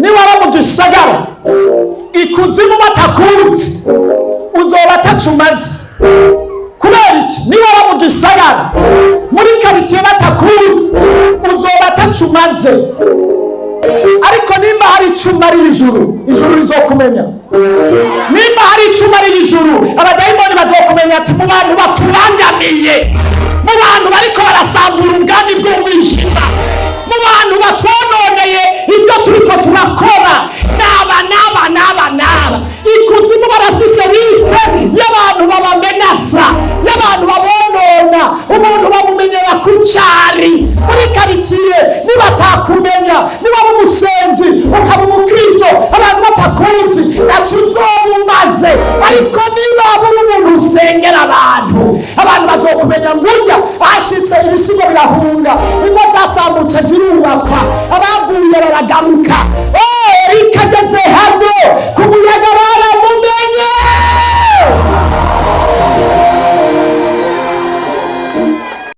niwaba mu gisagara ikuzimu batakuzi uzoba atacumaze. Kubera iki? niwaba mu gisagara muri karitsiye batakuzi uzoba atacumaze. Ariko nimba hari icuma ari ijuru, ijuru rizokumenya. Nimba hari icuma ari ijuru, abadayimoni bazokumenya ati mu bantu batubangamiye, mu bantu bariko barasambura ubwami bw'umwijima, mu bantu batwononeye ibyo turiko turakora, naba. Ikuzimu barafise liste y'abantu babamenasa, y'abantu babonona, umuntu bamumenyera ku cari muri karitsiye. Nibatakumenya, niba uri umusenzi ukaba umukristo abantu batakuzi naco uzoba umaze. Ariko niba uri umuntu usengera abantu bazokumenya ngurya ashitse ibisigo birahunga, ingo zasambutse zirubakwa, abaguye baragaruka.